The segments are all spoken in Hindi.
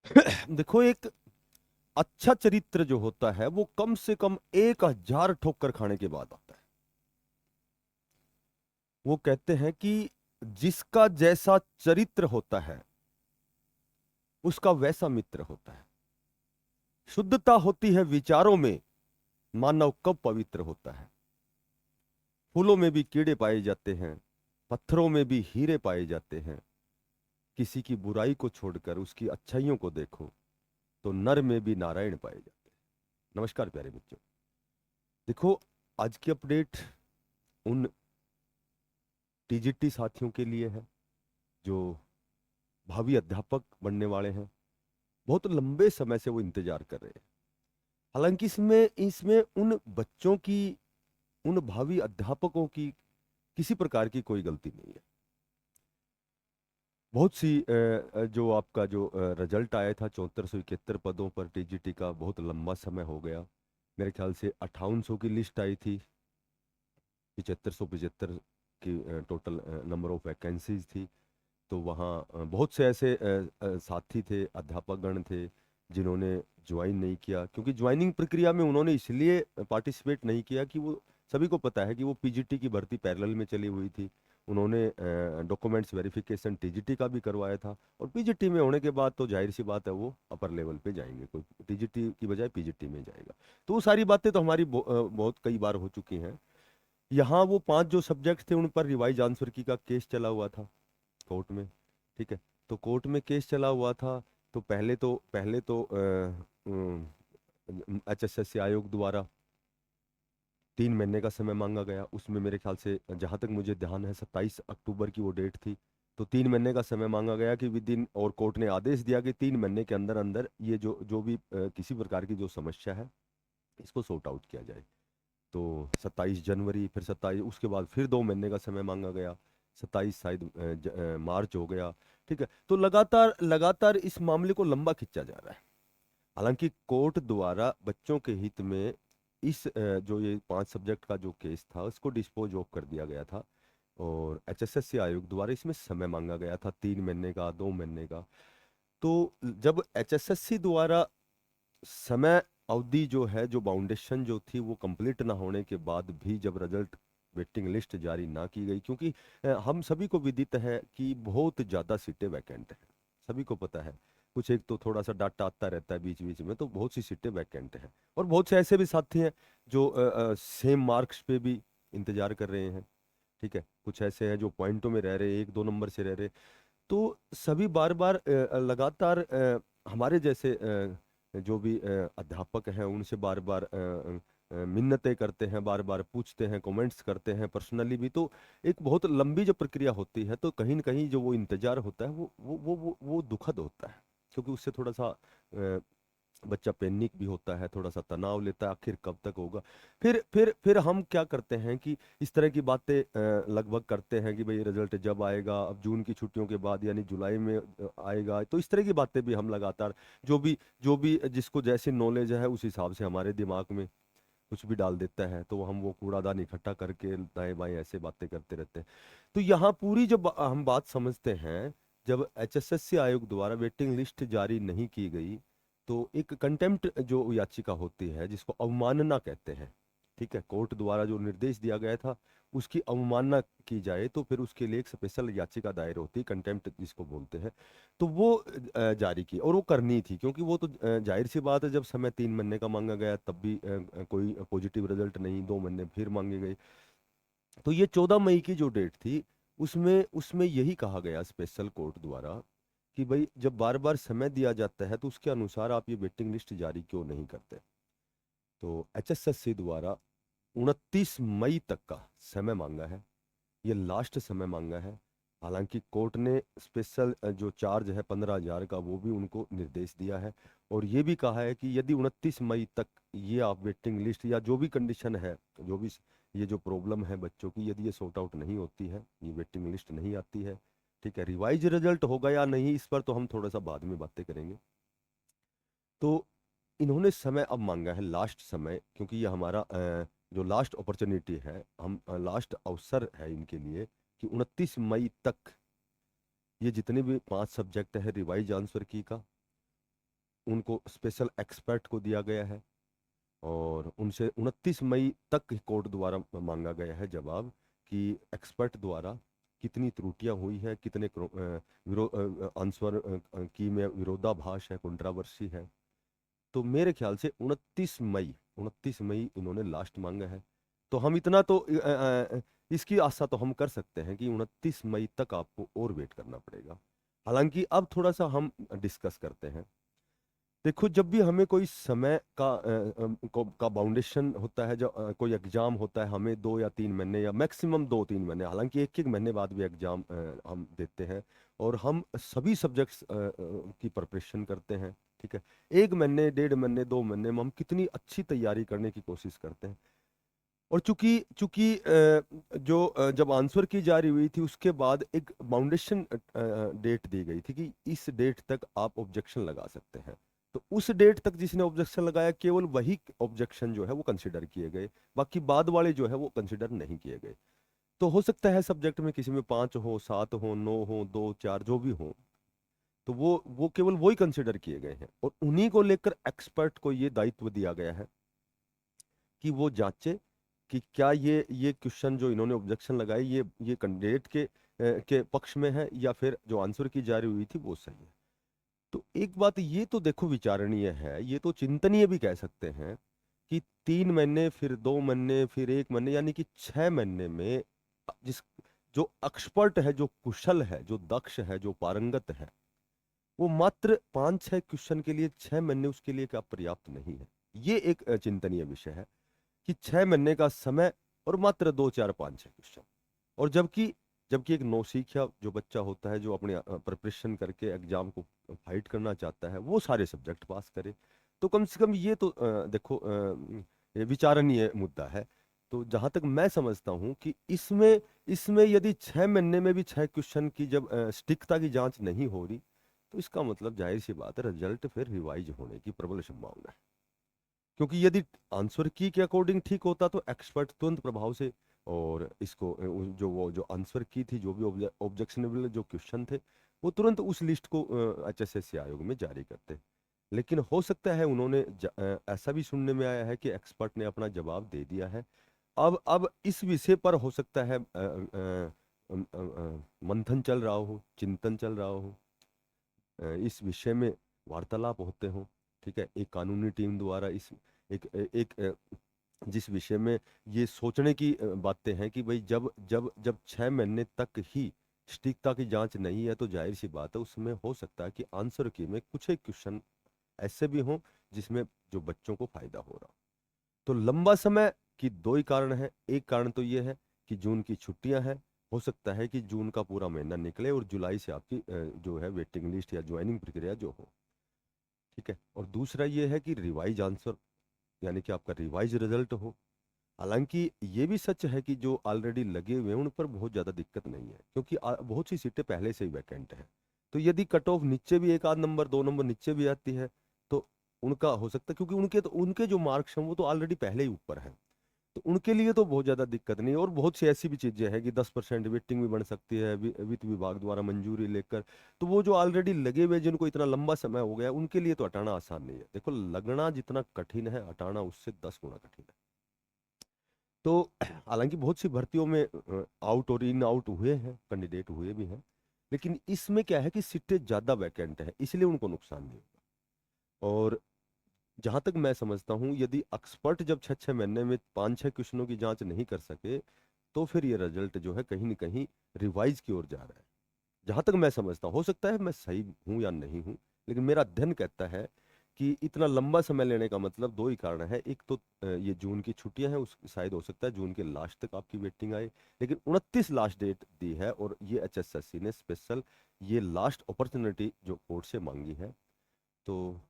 देखो, एक अच्छा चरित्र जो होता है वो कम से कम 1,000 ठोकर खाने के बाद आता है। वो कहते हैं कि जिसका जैसा चरित्र होता है उसका वैसा मित्र होता है। शुद्धता होती है विचारों में, मानव कब पवित्र होता है। फूलों में भी कीड़े पाए जाते हैं, पत्थरों में भी हीरे पाए जाते हैं। किसी की बुराई को छोड़कर उसकी अच्छाइयों को देखो तो नर में भी नारायण पाए जाते हैं। नमस्कार प्यारे बच्चों। देखो, आज की अपडेट उन टीजीटी साथियों के लिए है जो भावी अध्यापक बनने वाले हैं। बहुत लंबे समय से वो इंतजार कर रहे हैं। हालांकि इसमें इसमें उन बच्चों की, उन भावी अध्यापकों की किसी प्रकार की कोई गलती नहीं है। बहुत सी जो आपका जो रिजल्ट आया था 7471 पदों पर टीजीटी का, बहुत लंबा समय हो गया। मेरे ख्याल से 5800 की लिस्ट आई थी, 7575 की टोटल नंबर ऑफ वैकेंसीज थी। तो वहाँ बहुत से ऐसे साथी थे, अध्यापकगण थे जिन्होंने ज्वाइन नहीं किया, क्योंकि ज्वाइनिंग प्रक्रिया में उन्होंने इसलिए पार्टिसिपेट नहीं किया कि वो, सभी को पता है कि वो पीजीटी की भर्ती पैरेलल में चली हुई थी। उन्होंने डॉक्यूमेंट्स वेरिफिकेशन टीजीटी का भी करवाया था, और पीजीटी में होने के बाद तो जाहिर सी बात है वो अपर लेवल पे जाएंगे, कोई टीजीटी की बजाय पीजीटी में जाएगा। तो वो सारी बातें तो हमारी बहुत कई बार हो चुकी हैं। यहाँ वो 5 जो सब्जेक्ट थे उन पर रिवाइज आंसर की का केस चला हुआ था कोर्ट में। ठीक है। तो कोर्ट में केस चला हुआ था। तो पहले तो HSSC आयोग द्वारा 3 महीने का समय मांगा गया। उसमें मेरे ख्याल से जहां तक मुझे ध्यान है 27 अक्टूबर की वो डेट थी। तो 3 महीने का समय मांगा गया कि विद इन, और कोर्ट ने आदेश दिया कि 3 महीने के अंदर अंदर ये जो जो भी किसी प्रकार की जो समस्या है इसको सॉर्ट आउट किया जाए। तो 27 जनवरी, फिर 27, उसके बाद फिर 2 महीने का समय मांगा गया। 27 शायद मार्च हो गया। ठीक है। तो लगातार लगातार इस मामले को लंबा खिंचा जा रहा है। हालांकि कोर्ट द्वारा बच्चों के हित में इस जो ये 5 सब्जेक्ट का जो केस था उसको डिस्पोज ऑफ कर दिया गया था। और HSSC आयोग द्वारा इसमें समय मांगा गया था 3 महीने का, 2 महीने का। तो जब HSSC द्वारा समय अवधि जो है, जो बाउंडेशन जो थी वो कंप्लीट ना होने के बाद भी जब रिजल्ट वेटिंग लिस्ट जारी ना की गई, क्योंकि हम सभी को विदित है कि बहुत ज़्यादा सीटें वैकेंट हैं। सभी को पता है। कुछ एक तो थोड़ा सा डाटा आता रहता है बीच बीच में, तो बहुत सी सीटें वैकेंट हैं। और बहुत से ऐसे भी साथी हैं जो सेम मार्क्स पे भी इंतजार कर रहे हैं। ठीक है। कुछ ऐसे हैं जो पॉइंटों में रह रहे, 1-2 नंबर से रह रहे। तो सभी बार बार लगातार हमारे जैसे जो भी अध्यापक हैं उनसे बार बार मिन्नतें करते हैं, बार बार पूछते हैं, कमेंट्स करते हैं पर्सनली भी। तो एक बहुत लंबी जो प्रक्रिया होती है, तो कहीं ना कहीं जो वो इंतजार होता है वो दुखद होता है। क्योंकि उससे थोड़ा सा बच्चा पैनिक भी होता है, थोड़ा सा तनाव लेता है, आखिर कब तक होगा। फिर हम क्या करते हैं कि इस तरह की बातें लगभग करते हैं कि भाई रिजल्ट जब आएगा, अब जून की छुट्टियों के बाद यानी जुलाई में आएगा। तो इस तरह की बातें भी हम लगातार, जो भी जिसको जैसी नॉलेज है उस हिसाब से हमारे दिमाग में कुछ भी डाल देता है, तो हम वो कूड़ादान इकट्ठा करके दाएं बाएं ऐसे बातें करते रहते हैं। तो यहाँ पूरी जब हम बात समझते हैं, जब HSSC आयोग द्वारा वेटिंग लिस्ट जारी नहीं की गई, तो एक कंटेम्प्ट जो याचिका होती है जिसको अवमानना कहते हैं। ठीक है। कोर्ट द्वारा जो निर्देश दिया गया था उसकी अवमानना की जाए तो फिर उसके लिए एक स्पेशल याचिका दायर होती है, कंटेम्प्ट जिसको बोलते हैं। तो वो जारी की, और वो करनी थी, क्योंकि वो तो जाहिर सी बात है, जब समय 3 महीने का मांगा गया तब भी कोई पॉजिटिव रिजल्ट नहीं, 2 महीने फिर मांगे गए। तो ये 14 मई की जो डेट थी, उसमें उसमें यही कहा गया स्पेशल कोर्ट द्वारा कि भाई जब बार बार समय दिया जाता है तो उसके अनुसार आप ये वेटिंग लिस्ट जारी क्यों नहीं करते। तो HSSC द्वारा 29 मई तक का समय मांगा है। ये लास्ट समय मांगा है। हालांकि कोर्ट ने स्पेशल जो चार्ज है 15,000 का वो भी उनको निर्देश दिया है। और ये भी कहा है कि यदि 29 मई तक ये आप वेटिंग लिस्ट या जो भी कंडीशन है, जो भी ये जो प्रॉब्लम है बच्चों की, यदि ये सॉर्ट आउट नहीं होती है, ये वेटिंग लिस्ट नहीं आती है, ठीक है, रिवाइज रिजल्ट होगा या नहीं इस पर तो हम थोड़ा सा बाद में बातें करेंगे। तो इन्होंने समय अब मांगा है, लास्ट समय, क्योंकि ये हमारा जो लास्ट अपॉर्चुनिटी है, हम लास्ट अवसर है इनके लिए कि 29 मई तक ये जितने भी 5 सब्जेक्ट है रिवाइज आंसर की का, उनको स्पेशल एक्सपर्ट को दिया गया है और उनसे 29 मई तक कोर्ट द्वारा मांगा गया है जवाब कि एक्सपर्ट द्वारा कितनी त्रुटियां हुई है, कितने आंसर की में विरोधाभास है, कंट्रावर्सी है। तो मेरे ख्याल से 29 मई इन्होंने लास्ट मांगा है। तो हम इतना तो इसकी आशा तो हम कर सकते हैं कि 29 मई तक आपको और वेट करना पड़ेगा। हालांकि अब थोड़ा सा हम डिस्कस करते हैं। देखो, जब भी हमें कोई समय का बाउंडेशन होता है, जब कोई एग्जाम होता है, हमें 2 या 3 महीने या मैक्सिमम 2-3 महीने, हालांकि एक एक महीने बाद भी एग्जाम हम देते हैं और हम सभी सब्जेक्ट्स की प्रिपरेशन करते हैं। ठीक है, 1 महीने, 1.5 महीने, 2 महीने में हम कितनी अच्छी तैयारी करने की कोशिश करते हैं। और चूंकि चूंकि जब आंसर की जारी हुई थी उसके बाद एक बाउंडेशन डेट दी गई थी कि इस डेट तक आप ऑब्जेक्शन लगा सकते हैं। तो उस डेट तक जिसने ऑब्जेक्शन लगाया, केवल वही ऑब्जेक्शन जो है वो कंसिडर किए गए, बाकी बाद वाले जो है वो कंसिडर नहीं किए गए। तो हो सकता है सब्जेक्ट में किसी में 5 हो, 7 हो, 9 हो, 2, 4 जो भी हो, तो वो केवल वही कंसिडर किए गए हैं और उन्हीं को लेकर एक्सपर्ट को ये दायित्व दिया गया है कि वो जांचे कि क्या ये क्वेश्चन जो इन्होंने ऑब्जेक्शन लगाई, ये कैंडिडेट के पक्ष में है या फिर जो आंसर की जारी हुई थी वो सही है। तो एक बात ये तो देखो विचारणीय है, ये तो चिंतनीय भी कह सकते हैं कि 3 महीने, फिर 2 महीने, फिर 1 महीने, यानी कि 6 महीने में जिस जो एक्सपर्ट है, जो कुशल है, जो दक्ष है, जो पारंगत है, वो मात्र 5-6 क्वेश्चन के लिए 6 महीने उसके लिए क्या पर्याप्त नहीं है? ये एक चिंतनीय विषय है कि 6 महीने का समय और मात्र 2, 4, 5, 6 क्वेश्चन। और जबकि जबकि एक नौसिखिया जो बच्चा होता है, जो अपने प्रिपरेशन करके एग्जाम को फाइट करना चाहता है, वो सारे सब्जेक्ट पास करे। तो कम से कम ये तो देखो ये विचारणीय मुद्दा है। तो जहां तक मैं समझता हूं कि इसमें इसमें यदि 6 महीने में भी 6 क्वेश्चन की जब सटीकता की जांच नहीं हो रही, तो इसका मतलब जाहिर सी बात है रिजल्ट फिर रिवाइज होने की प्रबल संभावना है। क्योंकि यदि आंसर की के अकॉर्डिंग ठीक होता तो एक्सपर्ट तुरंत प्रभाव से और इसको जो आंसर की थी, जो भी ऑब्जेक्शनेबल जो क्वेश्चन थे, वो तुरंत उस लिस्ट को HSSC आयोग में जारी करते। लेकिन हो सकता है उन्होंने ऐसा भी सुनने में आया है कि एक्सपर्ट ने अपना जवाब दे दिया है। अब इस विषय पर हो सकता है मंथन चल रहा हो, चिंतन चल रहा हो, इस विषय में वार्तालाप होते हों। ठीक है, एक कानूनी टीम द्वारा इस एक एक जिस विषय में ये सोचने की बातें हैं कि भाई जब जब जब 6 महीने तक ही सटीकता की जांच नहीं है, तो जाहिर सी बात है उसमें हो सकता है कि आंसर की में कुछ एक क्वेश्चन ऐसे भी हों जिसमें जो बच्चों को फायदा हो रहा हो। तो लंबा समय की दो ही कारण है। एक कारण तो ये है कि जून की छुट्टियां हैं, हो सकता है कि जून का पूरा महीना निकले और जुलाई से आपकी जो है वेटिंग लिस्ट या ज्वाइनिंग प्रक्रिया जो हो। ठीक है, और दूसरा ये है कि रिवाइज आंसर, यानी कि आपका रिवाइज रिजल्ट हो। हालांकि ये भी सच है कि जो ऑलरेडी लगे हुए हैं उन पर बहुत ज़्यादा दिक्कत नहीं है, क्योंकि बहुत सी सीटें पहले से ही वैकेंट हैं। तो यदि कट ऑफ नीचे भी एक आध नंबर, 2 नंबर नीचे भी आती है, तो उनका हो सकता है, क्योंकि उनके जो मार्क्स हैं वो तो ऑलरेडी पहले ही ऊपर हैं, तो उनके लिए तो बहुत ज़्यादा दिक्कत नहीं है। और बहुत सी ऐसी भी चीज़ें हैं कि 10% वेटिंग भी बन सकती है वित्त विभाग द्वारा मंजूरी लेकर। तो वो जो ऑलरेडी लगे हुए, जिनको इतना लंबा समय हो गया, उनके लिए तो हटाना आसान नहीं है। देखो, लगना जितना कठिन है, हटाना उससे 10 गुना कठिन है। तो हालांकि बहुत सी भर्तियों में आउट और इन आउट हुए हैं, कैंडिडेट हुए भी हैं, लेकिन इसमें क्या है कि सीटें ज़्यादा वैकेंट है, इसलिए उनको नुकसान नहीं होगा। और जहां तक मैं समझता हूं, यदि एक्सपर्ट जब 6-6 महीने में 5-6 क्वेश्चनों की जांच नहीं कर सके, तो फिर ये रिजल्ट जो है कहीं ना कहीं रिवाइज की ओर जा रहा है। जहां तक मैं समझता हूं, हो सकता है मैं सही हूं या नहीं हूं, लेकिन मेरा अध्ययन कहता है कि इतना लंबा समय लेने का मतलब दो ही कारण है। एक तो ये जून की छुट्टियां हैं, उस शायद हो सकता है जून के लास्ट तक आपकी वेटिंग आए, लेकिन 29 लास्ट डेट दी है और ये HSSC ने स्पेशल ये लास्ट अपॉर्चुनिटी जो कोर्ट से मांगी है। तो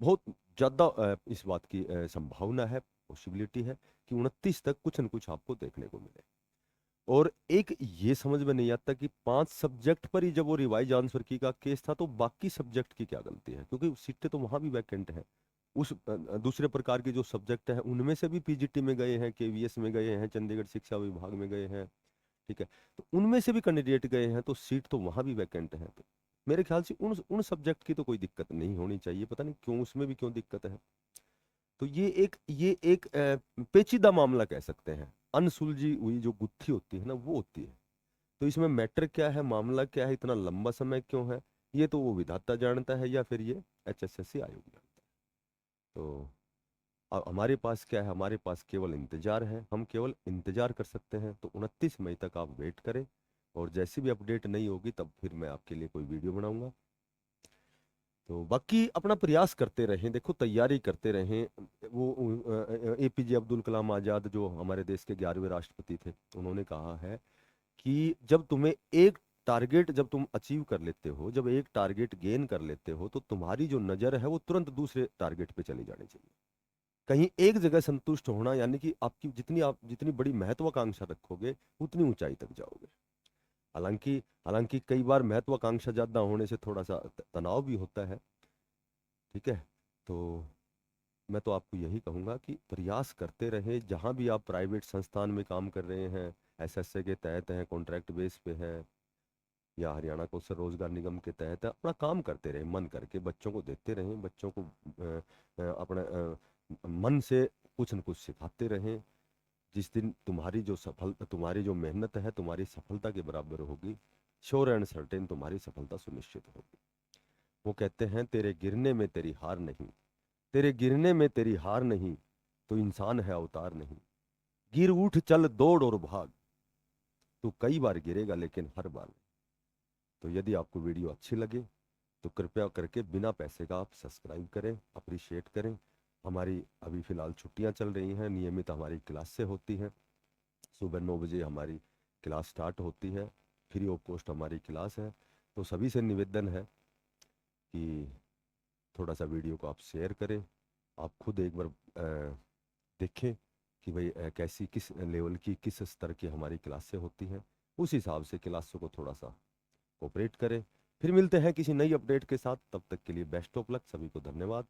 बहुत ज़्यादा इस बात की संभावना है, पॉसिबिलिटी है कि 29 तक कुछ न कुछ आपको देखने को मिले। और एक ये समझ में नहीं आता कि 5 सब्जेक्ट पर ही जब वो रिवाइज आंसर की का केस था, तो बाकी सब्जेक्ट की क्या गलती है? क्योंकि सीटें तो वहां भी वैकेंट हैं। उस दूसरे प्रकार के जो सब्जेक्ट हैं उनमें से भी PGT में गए हैं, KVS में गए हैं, चंडीगढ़ शिक्षा विभाग में गए हैं। ठीक है, तो उनमें से भी कैंडिडेट गए हैं, तो सीट तो वहां भी वैकेंट है। मेरे ख्याल से उन सब्जेक्ट की तो कोई दिक्कत नहीं होनी चाहिए, पता नहीं क्यों उसमें भी क्यों दिक्कत है। तो ये एक पेचीदा मामला कह सकते हैं, अनसुलझी हुई जो गुत्थी होती है ना वो होती है। तो इसमें मैटर क्या है, मामला क्या है, इतना लंबा समय क्यों है, ये तो वो विधाता जानता है या फिर ये HSSC आयोग जानता है। तो अब हमारे पास क्या है, हमारे पास केवल इंतजार है, हम केवल इंतजार कर सकते हैं। तो 29 मई तक आप वेट करें, और जैसी भी अपडेट नहीं होगी तब फिर मैं आपके लिए कोई वीडियो बनाऊंगा। तो बाकी अपना प्रयास करते रहें, देखो तैयारी करते रहें। वो APJ अब्दुल कलाम आज़ाद जो हमारे देश के 11वें राष्ट्रपति थे, उन्होंने कहा है कि जब तुम्हें एक टारगेट जब तुम अचीव कर लेते हो, जब एक टारगेट गेन कर लेते हो, तो तुम्हारी जो नज़र है वो तुरंत दूसरे टारगेट पे चली जानी चाहिए। कहीं एक जगह संतुष्ट होना, यानी कि आप जितनी बड़ी महत्वाकांक्षा रखोगे उतनी ऊंचाई तक जाओगे। हालांकि हालांकि कई बार महत्वाकांक्षा ज्यादा होने से थोड़ा सा तनाव भी होता है, ठीक है। तो मैं तो आपको यही कहूंगा कि प्रयास करते रहे, जहां भी आप प्राइवेट संस्थान में काम कर रहे हैं, SSA के तहत हैं, कॉन्ट्रैक्ट बेस पे है, या हरियाणा कौशल रोजगार निगम के तहत है, अपना काम करते रहे, मन करके बच्चों को देते रहें, बच्चों को अपना मन से कुछ न कुछ सिखाते रहें। जिस दिन तुम्हारी जो मेहनत है तुम्हारी सफलता के बराबर होगी, श्योर एंड सर्टेन तुम्हारी सफलता सुनिश्चित होगी। वो कहते हैं, तेरे गिरने में तेरी हार नहीं, तेरे गिरने में तेरी हार नहीं, तो इंसान है अवतार नहीं। गिर उठ चल दौड़ और भाग, तू कई बार गिरेगा लेकिन हर बार नहीं। तो यदि आपको वीडियो अच्छी लगे तो कृपया करके बिना पैसे का आप सब्सक्राइब करें, अप्रिशिएट करें। हमारी अभी फ़िलहाल छुट्टियां चल रही हैं, नियमित हमारी क्लास से होती हैं। सुबह 9 बजे हमारी क्लास स्टार्ट होती है, फ्री ऑफ कॉस्ट हमारी क्लास है। तो सभी से निवेदन है कि थोड़ा सा वीडियो को आप शेयर करें, आप खुद एक बार देखें कि भाई कैसी किस लेवल की किस स्तर की हमारी क्लासें होती हैं, उस हिसाब से क्लासों को थोड़ा सा कोऑपरेट करें। फिर मिलते हैं किसी नई अपडेट के साथ, तब तक के लिए बेस्ट ऑफ लक, सभी को धन्यवाद।